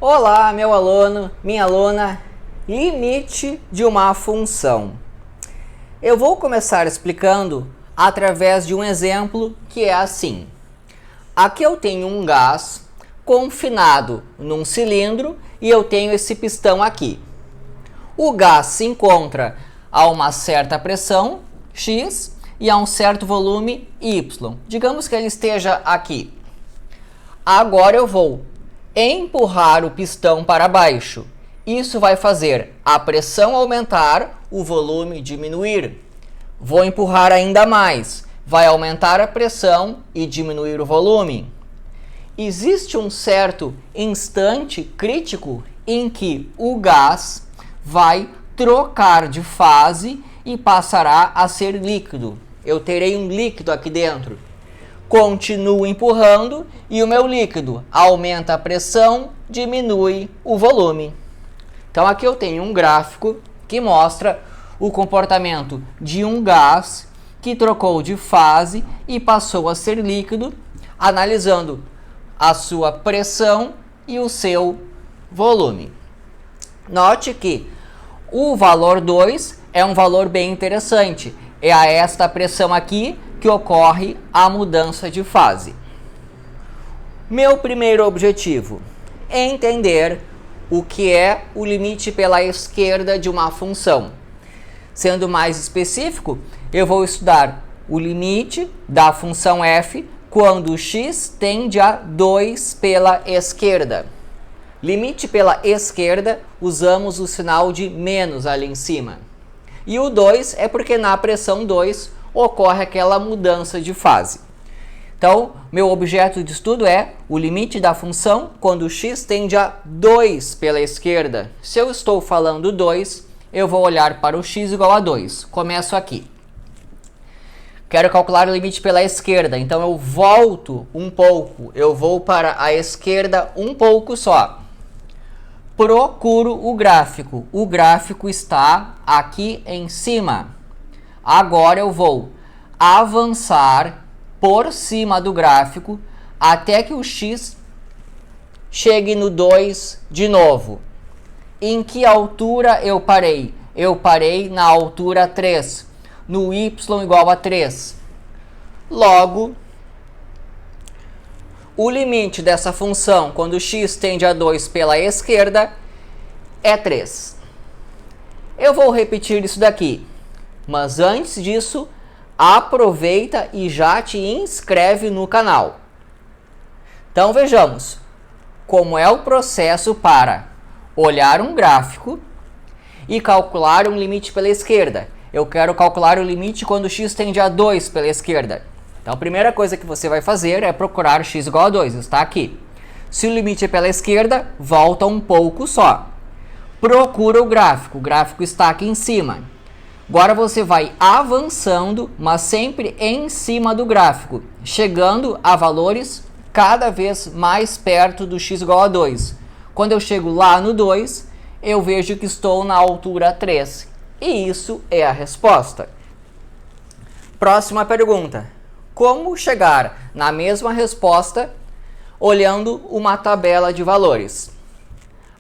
Olá, meu aluno, minha aluna, limite de uma função. Eu vou começar explicando através de um exemplo que é assim. Aqui eu tenho um gás confinado num cilindro e eu tenho esse pistão aqui. O gás se encontra a uma certa pressão, X, e a um certo volume, Y. Digamos que ele esteja aqui. Agora eu vou empurrar o pistão para baixo. Isso vai fazer a pressão aumentar, o volume diminuir. Vou empurrar ainda mais. Vai aumentar a pressão e diminuir o volume. Existe um certo instante crítico em que o gás vai trocar de fase e passará a ser líquido. Eu terei um líquido aqui dentro. Continuo empurrando e o meu líquido aumenta a pressão, diminui o volume. Então aqui eu tenho um gráfico que mostra o comportamento de um gás que trocou de fase e passou a ser líquido, analisando a sua pressão e o seu volume. Note que o valor 2 é um valor bem interessante. É a esta pressão aqui que ocorre a mudança de fase. Meu primeiro objetivo é entender o que é o limite pela esquerda de uma função. Sendo mais específico, eu vou estudar o limite da função f quando x tende a 2 pela esquerda. Limite pela esquerda, usamos o sinal de menos ali em cima. E o 2 é porque na pressão 2 ocorre aquela mudança de fase. Então, meu objeto de estudo é o limite da função quando x tende a 2 pela esquerda. Se eu estou falando 2, eu vou olhar para o x igual a 2. Começo aqui. Quero calcular o limite pela esquerda, então eu volto um pouco. Eu vou para a esquerda um pouco só. Procuro o gráfico. O gráfico está aqui em cima. Agora eu vou avançar por cima do gráfico até que o x chegue no 2 de novo. Em que altura eu parei? Eu parei na altura 3, no y igual a 3. Logo, o limite dessa função quando x tende a 2 pela esquerda é 3. Eu vou repetir isso daqui. Mas antes disso, aproveita e já te inscreve no canal. Então vejamos como é o processo para olhar um gráfico e calcular um limite pela esquerda. Eu quero calcular o limite quando x tende a 2 pela esquerda. Então a primeira coisa que você vai fazer é procurar x igual a 2, está aqui. Se o limite é pela esquerda, volta um pouco só. Procura o gráfico está aqui em cima. Agora você vai avançando, mas sempre em cima do gráfico, chegando a valores cada vez mais perto do x igual a 2. Quando eu chego lá no 2, eu vejo que estou na altura 3. E isso é a resposta. Próxima pergunta. Como chegar na mesma resposta olhando uma tabela de valores?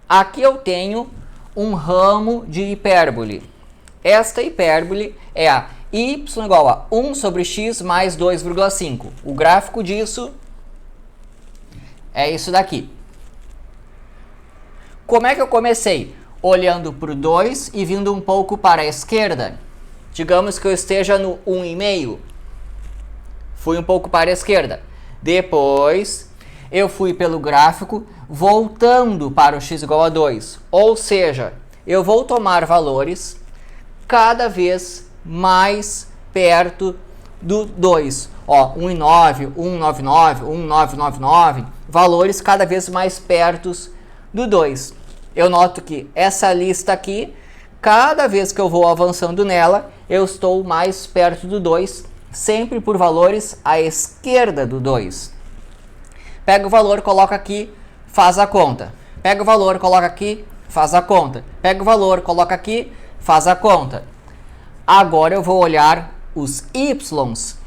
Aqui eu tenho um ramo de hipérbole. Esta hipérbole é a y igual a 1 sobre x mais 2,5. O gráfico disso é isso daqui. Como é que eu comecei? Olhando para o 2 e vindo um pouco para a esquerda. Digamos que eu esteja no 1,5. Fui um pouco para a esquerda. Depois, eu fui pelo gráfico voltando para o x igual a 2. Ou seja, eu vou tomar valores cada vez mais perto do 2. Ó, 1,9, 1,99, 1,999, valores cada vez mais perto do 2. Eu noto que essa lista aqui, cada vez que eu vou avançando nela, eu estou mais perto do 2, sempre por valores à esquerda do 2. Pega o valor, coloca aqui, faz a conta. Pega o valor, coloca aqui, faz a conta. Pega o valor, coloca aqui, faz a conta. Agora eu vou olhar os y's.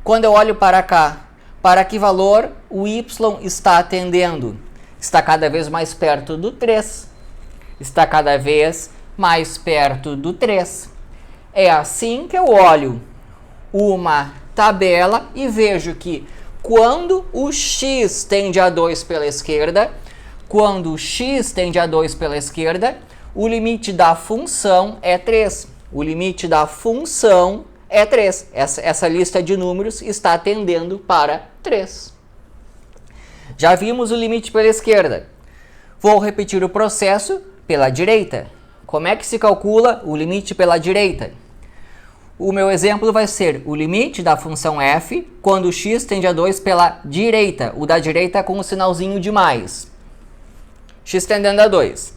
Quando eu olho para cá, para que valor o y está atendendo? está cada vez mais perto do 3. Está cada vez mais perto do 3. É assim que eu olho uma tabela e vejo que quando o x tende a 2 pela esquerda, o limite da função é 3. O limite da função é 3. Essa lista de números está tendendo para 3. Já vimos o limite pela esquerda. Vou repetir o processo pela direita. Como é que se calcula o limite pela direita? O meu exemplo vai ser o limite da função f quando x tende a 2 pela direita. O da direita com o sinalzinho de mais. X tendendo a 2.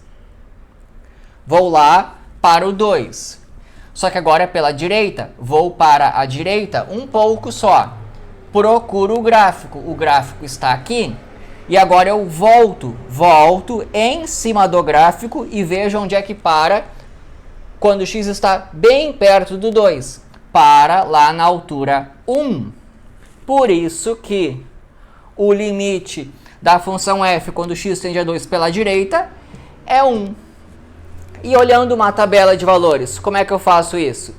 Vou lá para o 2. Só que agora é pela direita. Vou para a direita um pouco só. Procuro o gráfico. O gráfico está aqui. E agora eu volto em cima do gráfico e vejo onde é que para quando x está bem perto do 2. Para lá na altura 1. Por isso que o limite da função f quando x tende a 2 pela direita é 1. E olhando uma tabela de valores, como é que eu faço isso?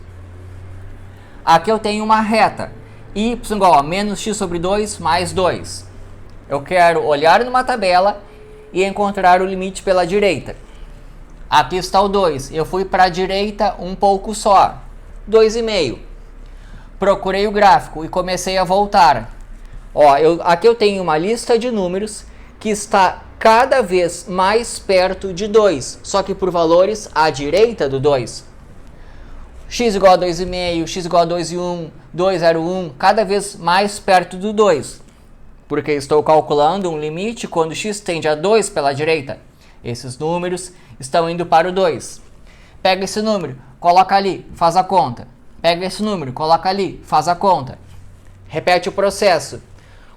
Aqui eu tenho uma reta. Y igual a menos x sobre 2 mais 2. Eu quero olhar numa tabela e encontrar o limite pela direita. Aqui está o 2. Eu fui para a direita um pouco só. 2,5. Procurei o gráfico e comecei a voltar. Aqui eu tenho uma lista de números que está cada vez mais perto de 2, só que por valores à direita do 2. X igual a 2,5, x igual a 2,1, 2,01, cada vez mais perto do 2. Porque estou calculando um limite quando x tende a 2 pela direita. Esses números estão indo para o 2. Pega esse número, coloca ali, faz a conta. Pega esse número, coloca ali, faz a conta. Repete o processo.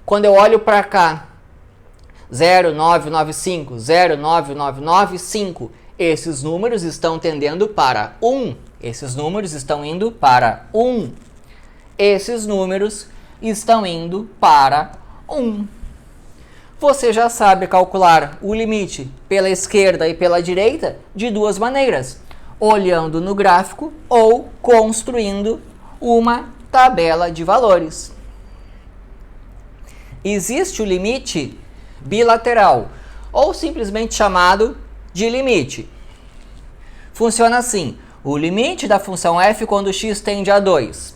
Quando eu olho para cá, 0,995, 0,9995, esses números estão tendendo para 1. Esses números estão indo para 1. Esses números estão indo para 1. Você já sabe calcular o limite pela esquerda e pela direita de duas maneiras. Olhando no gráfico ou construindo uma tabela de valores. Existe o limite bilateral, ou simplesmente chamado de limite. Funciona assim: o limite da função f quando x tende a 2.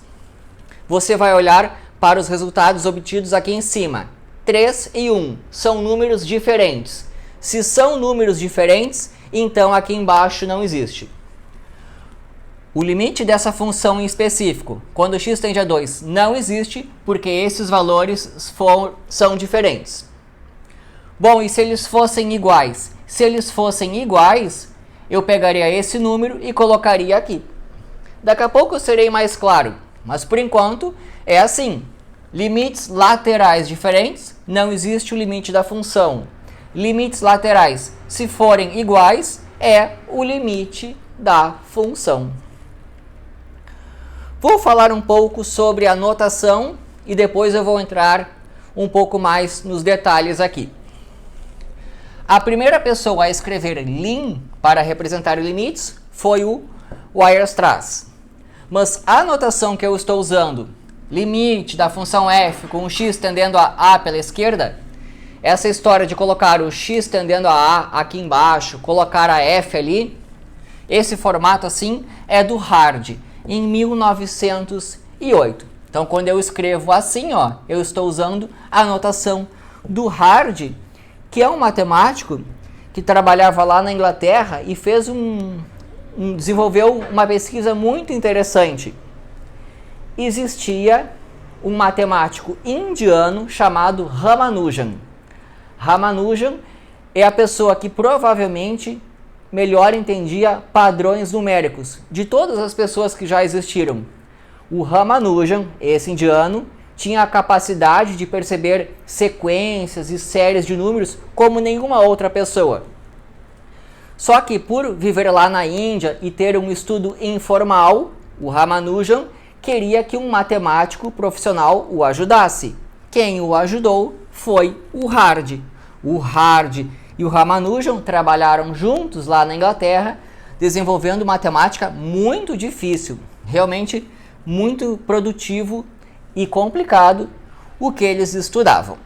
Você vai olhar para os resultados obtidos aqui em cima. 3 e 1 são números diferentes. Se são números diferentes, então aqui embaixo não existe. O limite dessa função em específico, quando x tende a 2, não existe, porque esses valores são diferentes. Bom, e se eles fossem iguais? Se eles fossem iguais, eu pegaria esse número e colocaria aqui. Daqui a pouco eu serei mais claro, mas por enquanto é assim. Limites laterais diferentes, não existe o limite da função. Limites laterais, se forem iguais, é o limite da função. Vou falar um pouco sobre a notação e depois eu vou entrar um pouco mais nos detalhes aqui. A primeira pessoa a escrever lim para representar limites foi o Weierstrass. Mas a notação que eu estou usando, limite da função f com o x tendendo a a pela esquerda, essa história de colocar o x tendendo a a aqui embaixo, colocar a f ali, esse formato assim é do Hardy, em 1908. Então, quando eu escrevo assim, eu estou usando a notação do Hardy, que é um matemático que trabalhava lá na Inglaterra e desenvolveu uma pesquisa muito interessante. Existia um matemático indiano chamado Ramanujan. Ramanujan é a pessoa que provavelmente melhor entendia padrões numéricos de todas as pessoas que já existiram. O Ramanujan, esse indiano, tinha a capacidade de perceber sequências e séries de números como nenhuma outra pessoa. Só que por viver lá na Índia e ter um estudo informal, o Ramanujan queria que um matemático profissional o ajudasse. Quem o ajudou foi o Hardy. O Hardy e o Ramanujan trabalharam juntos lá na Inglaterra, desenvolvendo matemática muito difícil, realmente muito produtivo e complicado o que eles estudavam.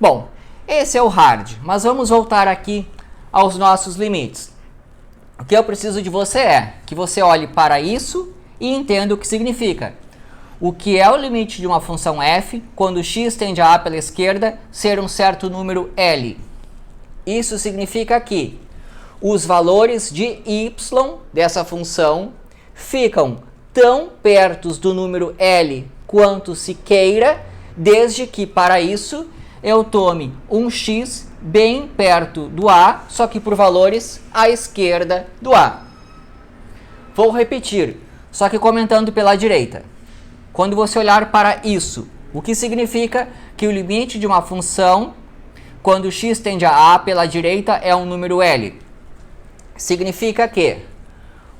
Bom, esse é o hard, mas vamos voltar aqui aos nossos limites. O que eu preciso de você é que você olhe para isso e entenda o que significa. O que é o limite de uma função f quando x tende a pela esquerda ser um certo número L? Isso significa que os valores de y dessa função ficam tão perto do número L quanto se queira, desde que para isso eu tome um x bem perto do A, só que por valores à esquerda do A. Vou repetir, só que comentando pela direita. Quando você olhar para isso, o que significa que o limite de uma função, quando x tende a A pela direita, é um número L? Significa que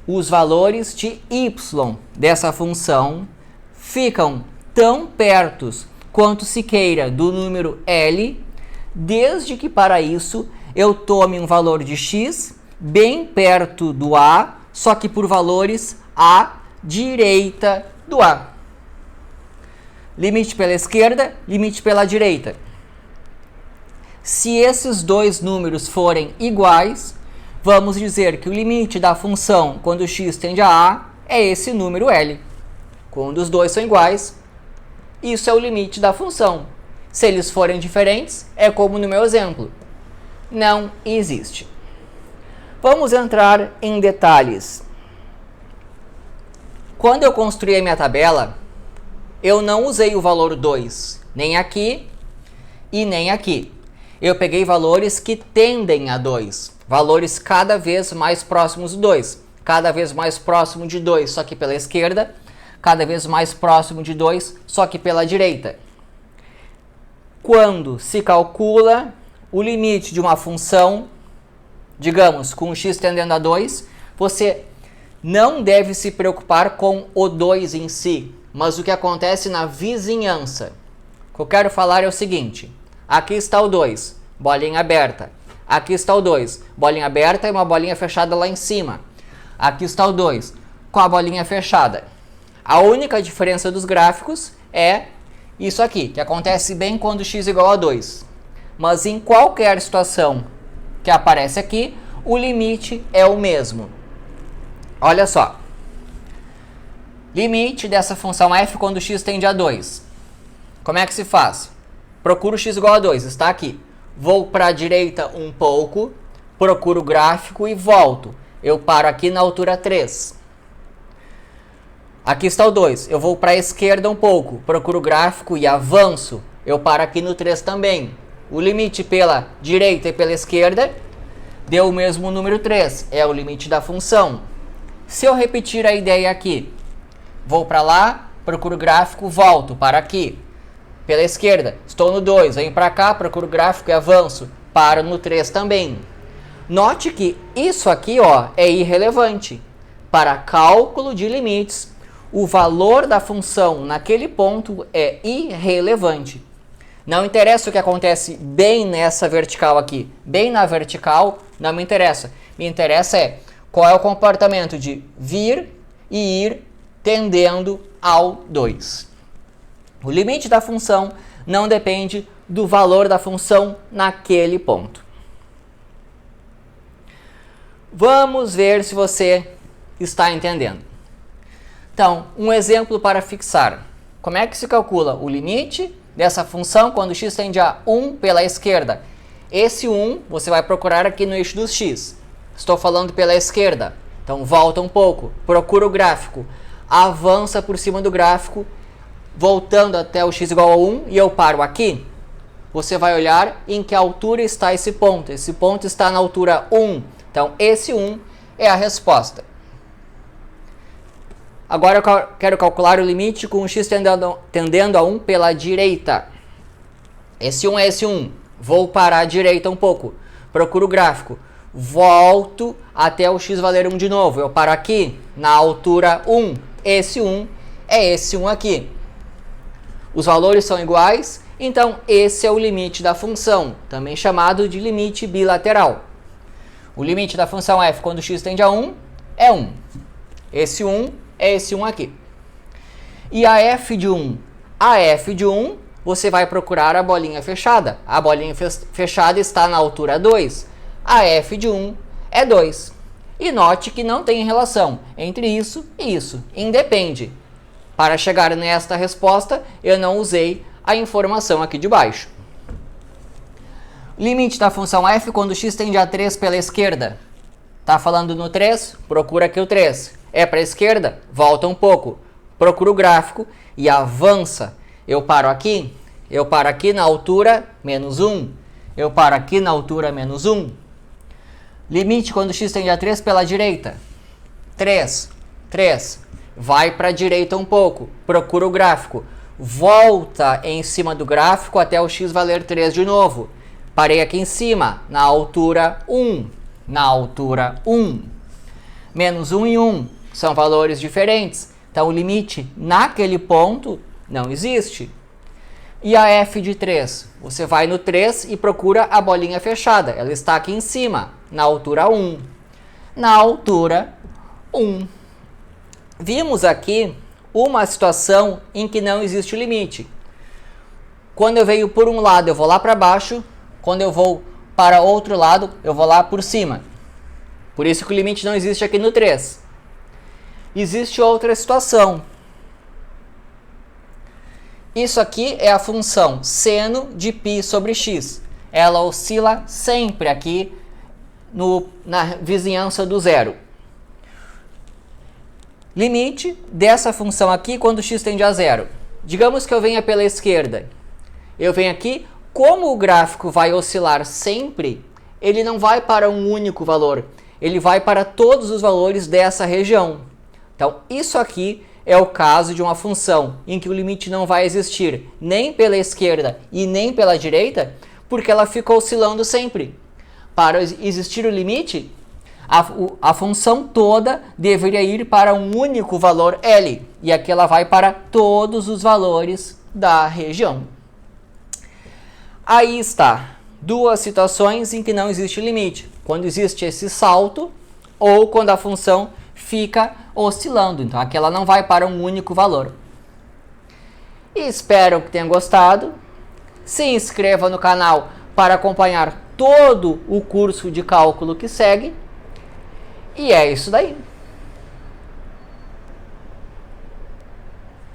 os valores de y dessa função ficam tão perto quanto se queira do número L, desde que para isso eu tome um valor de x bem perto do A, só que por valores à direita do A. Limite pela esquerda, limite pela direita. Se esses dois números forem iguais, vamos dizer que o limite da função quando x tende a A é esse número L. Quando os dois são iguais, isso é o limite da função. Se eles forem diferentes, é como no meu exemplo. Não existe. Vamos entrar em detalhes. Quando eu construí a minha tabela, eu não usei o valor 2, nem aqui e nem aqui. Eu peguei valores que tendem a 2, valores cada vez mais próximos de 2, cada vez mais próximo de 2, só que pela esquerda, cada vez mais próximo de 2, só que pela direita. Quando se calcula o limite de uma função, digamos, com x tendendo a 2, você não deve se preocupar com o 2 em si, mas o que acontece na vizinhança. O que eu quero falar é o seguinte: aqui está o 2, bolinha aberta. Aqui está o 2, bolinha aberta e uma bolinha fechada lá em cima. Aqui está o 2, com a bolinha fechada. A única diferença dos gráficos é isso aqui, que acontece bem quando x igual a 2. Mas em qualquer situação que aparece aqui, o limite é o mesmo. Olha só. Limite dessa função f quando x tende a 2. Como é que se faz? Procuro x igual a 2, está aqui. Vou para a direita um pouco, procuro o gráfico e volto. Eu paro aqui na altura 3. Aqui está o 2. Eu vou para a esquerda um pouco, procuro o gráfico e avanço. Eu paro aqui no 3 também. O limite pela direita e pela esquerda deu o mesmo número 3. É o limite da função. Se eu repetir a ideia aqui, vou para lá, procuro o gráfico, volto para aqui. Pela esquerda, estou no 2, venho para cá, procuro o gráfico e avanço. Paro no 3 também. Note que isso aqui, ó, é irrelevante. Para cálculo de limites, o valor da função naquele ponto é irrelevante. Não interessa o que acontece bem nessa vertical aqui. Bem na vertical, não me interessa. Me interessa é qual é o comportamento de vir e ir tendendo ao 2. O limite da função não depende do valor da função naquele ponto. Vamos ver se você está entendendo. Então, um exemplo para fixar. Como é que se calcula o limite dessa função quando x tende a 1 pela esquerda? Esse 1 você vai procurar aqui no eixo dos x. Estou falando pela esquerda. Então, volta um pouco, procura o gráfico, avança por cima do gráfico, voltando até o x igual a 1 e eu paro aqui. Você vai olhar em que altura está esse ponto. Esse ponto está na altura 1. Então, esse 1 é a resposta. Agora eu quero calcular o limite com o x tendendo a 1 pela direita. Esse 1 é esse 1. Vou para a direita um pouco. Procuro o gráfico. Volto até o x valer 1 de novo. Eu paro aqui na altura 1. Esse 1 é esse 1 aqui. Os valores são iguais. Então, esse é o limite da função, também chamado de limite bilateral. O limite da função f quando x tende a 1 é 1. Esse 1 é esse 1 aqui. E a f de 1? A f de 1, você vai procurar a bolinha fechada. A bolinha fechada está na altura 2. A f de 1 é 2. E note que não tem relação entre isso e isso. Independe. Para chegar nesta resposta, eu não usei a informação aqui de baixo. Limite da função f quando x tende a 3 pela esquerda. Tá falando no 3? Procura aqui o 3. É para a esquerda? Volta um pouco. Procura o gráfico e avança. Eu paro aqui na altura menos 1. Eu paro aqui na altura menos 1. Limite quando x tende a 3 pela direita. 3. Vai para a direita um pouco. Procura o gráfico. Volta em cima do gráfico até o x valer 3 de novo. Parei aqui em cima, na altura 1. Na altura 1. Menos 1 e 1 são valores diferentes. Então, o limite naquele ponto não existe. E a f de 3? Você vai no 3 e procura a bolinha fechada. Ela está aqui em cima, na altura 1. Na altura 1. Vimos aqui uma situação em que não existe o limite. Quando eu venho por um lado, eu vou lá para baixo. Quando eu vou para outro lado, eu vou lá por cima. Por isso que o limite não existe aqui no 3. Existe outra situação. Isso aqui é a função seno de π sobre x. Ela oscila sempre aqui na vizinhança do zero. Limite dessa função aqui quando x tende a zero. Digamos que eu venha pela esquerda. Eu venho aqui, como o gráfico vai oscilar sempre, ele não vai para um único valor. Ele vai para todos os valores dessa região. Então, isso aqui é o caso de uma função em que o limite não vai existir nem pela esquerda e nem pela direita, porque ela fica oscilando sempre. Para existir o limite, a função toda deveria ir para um único valor L. E aqui ela vai para todos os valores da região. Aí está. Duas situações em que não existe limite. Quando existe esse salto ou quando a função fica oscilando. Então aqui ela não vai para um único valor. E espero que tenham gostado. Se inscreva no canal para acompanhar todo o curso de cálculo que segue. E é isso daí.